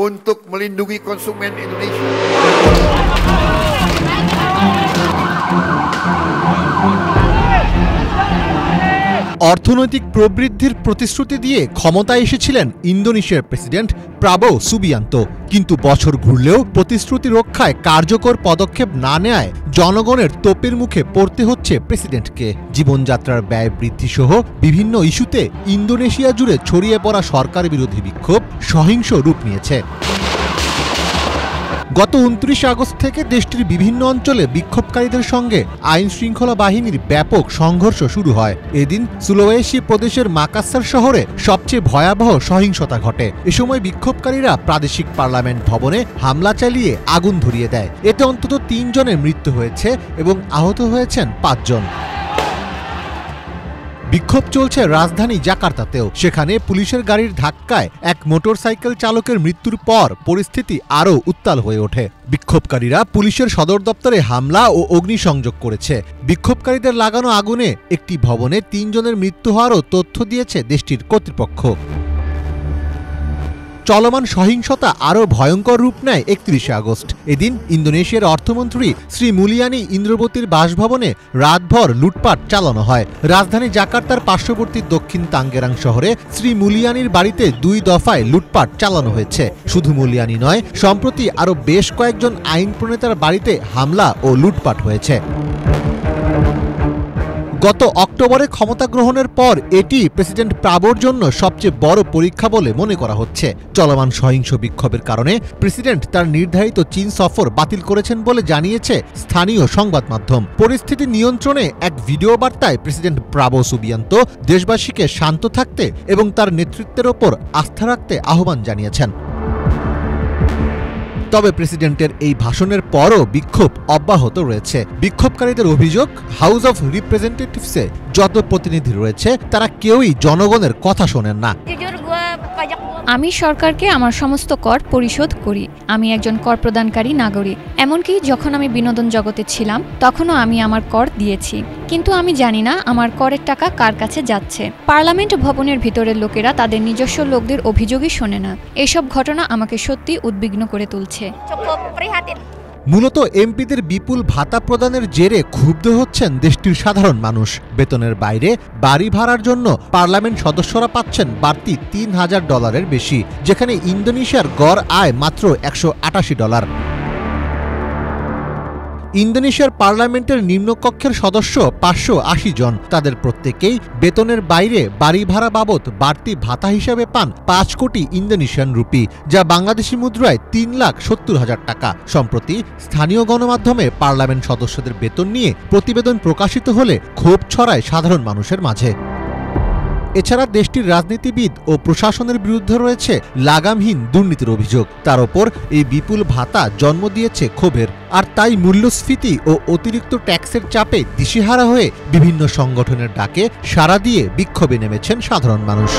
untuk melindungi konsumen Indonesia. অর্থনৈতিক প্রবৃদ্ধির প্রতিশ্রুতি দিয়ে ক্ষমতায় এসেছিলেন ইন্দোনেশিয়ার প্রেসিডেন্ট প্রাবো সুবিয়ান্তো, কিন্তু বছর ঘুরলেও প্রতিশ্রুতি রক্ষায় কার্যকর পদক্ষেপ না নেয়ায় জনগণের তোপের মুখে পড়তে হচ্ছে প্রেসিডেন্টকে। জীবনযাত্রার ব্যয় বৃদ্ধি সহ বিভিন্ন ইস্যুতে ইন্দোনেশিয়া জুড়ে ছড়িয়ে পড়া সরকার বিরোধী বিক্ষোভ সহিংস রূপ নিয়েছে। গত ২৯ আগস্ট থেকে দেশটির বিভিন্ন অঞ্চলে বিক্ষোভকারীদের সঙ্গে আইন শৃঙ্খলা বাহিনীর ব্যাপক সংঘর্ষ শুরু হয়। এদিন সুলওয়েসি প্রদেশের মাকাস্সার শহরে সবচেয়ে ভয়াবহ সহিংসতা ঘটে। এ সময় বিক্ষোভকারীরা প্রাদেশিক পার্লামেন্ট ভবনে হামলা চালিয়ে আগুন ধরিয়ে দেয়। এতে অন্তত ৩ জনের মৃত্যু হয়েছে এবং আহত হয়েছেন ৫ জন। বিক্ষোভ চলছে রাজধানী জাকার্তাতেও। সেখানে পুলিশের গাড়ির ধাক্কায় এক মোটরসাইকেল চালকের মৃত্যুর পর পরিস্থিতি আরও উত্তাল হয়ে ওঠে। বিক্ষোভকারীরা পুলিশের সদর দপ্তরে হামলা ও অগ্নিসংযোগ করেছে। বিক্ষোভকারীদের লাগানো আগুনে একটি ভবনে ৩ জনের মৃত্যু হওয়ারও তথ্য দিয়েছে দেশটির কর্তৃপক্ষ। চলমান সহিংসতা আরও ভয়ঙ্কর রূপ নেয় ৩১ আগস্ট। এদিন ইন্দোনেশিয়ার অর্থমন্ত্রী শ্রী মুলিয়ানি ইন্দ্রবতীর বাসভবনে রাতভর লুটপাট চালানো হয়। রাজধানী জাকার্তার পার্শ্ববর্তী দক্ষিণ তাঙ্গেরাং শহরে শ্রী মুলিয়ানির বাড়িতে ২ দফায় লুটপাট চালানো হয়েছে। শুধু মুলিয়ানি নয়, সম্প্রতি আরও বেশ কয়েকজন আইন প্রণেতার বাড়িতে হামলা ও লুটপাট হয়েছে। গত অক্টোবরে ক্ষমতা গ্রহণের পর এটি প্রেসিডেন্ট প্রাবোর জন্য সবচেয়ে বড় পরীক্ষা বলে মনে করা হচ্ছে। চলমান সহিংস বিক্ষোভের কারণে প্রেসিডেন্ট তার নির্ধারিত চীন সফর বাতিল করেছেন বলে জানিয়েছে স্থানীয় সংবাদ মাধ্যম। পরিস্থিতি নিয়ন্ত্রণে এক ভিডিও বার্তায় প্রেসিডেন্ট প্রাবো সুবিয়ান্তো দেশবাসীকে শান্ত থাকতে এবং তার নেতৃত্বের ওপর আস্থা রাখতে আহ্বান জানিয়েছেন। তবে প্রেসিডেন্টের এই ভাষণের পরও বিক্ষোভ অব্যাহত রয়েছে। বিক্ষোভকারীদের অভিযোগ, হাউস অব রিপ্রেজেন্টেটিভসে যত প্রতিনিধি রয়েছে তারা কেউই জনগণের কথা শোনেন না। আমি সরকারকে আমার সমস্ত কর পরিশোধ করি। আমি একজন কর প্রদানকারী নাগরিক। এমনকি যখন আমি বিনোদন জগতে ছিলাম তখনও আমি আমার কর দিয়েছি, কিন্তু আমি জানি না আমার করের টাকা কার কাছে যাচ্ছে। পার্লামেন্ট ভবনের ভিতরের লোকেরা তাদের নিজস্ব লোকদের অভিযোগই শোনে না। এসব ঘটনা আমাকে সত্যি উদ্বিগ্ন করে তুলছে। মূলত এমপিদের বিপুল ভাতা প্রদানের জেরে ক্ষুব্ধ হচ্ছেন দেশটির সাধারণ মানুষ। বেতনের বাইরে বাড়ি ভাড়ার জন্য পার্লামেন্ট সদস্যরা পাচ্ছেন বাড়তি $৩,০০০ বেশি, যেখানে ইন্দোনেশিয়ার গড় আয় মাত্র $১৮৮। ইন্দোনেশিয়ার পার্লামেন্টের নিম্নকক্ষের সদস্য ৫৮০ জন। তাদের প্রত্যেকেই বেতনের বাইরে বাড়ি ভাড়া বাবদ বাড়তি ভাতা হিসাবে পান ৫ কোটি ইন্দোনেশিয়ান রুপি, যা বাংলাদেশি মুদ্রায় ৩,৭০,০০০ টাকা। সম্প্রতি স্থানীয় গণমাধ্যমে পার্লামেন্ট সদস্যদের বেতন নিয়ে প্রতিবেদন প্রকাশিত হলে ক্ষোভ ছড়ায় সাধারণ মানুষের মাঝে। এছাড়া দেশটির রাজনীতিবিদ ও প্রশাসনের বিরুদ্ধে রয়েছে লাগামহীন দুর্নীতির অভিযোগ। তার ওপর এই বিপুল ভাতা জন্ম দিয়েছে ক্ষোভের। আর তাই মূল্যস্ফীতি ও অতিরিক্ত ট্যাক্সের চাপে দিশেহারা হয়ে বিভিন্ন সংগঠনের ডাকে সাড়া দিয়ে বিক্ষোভে নেমেছেন সাধারণ মানুষ।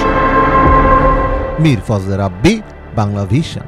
মীর ফজলে রাব্বি, বাংলা ভিশন।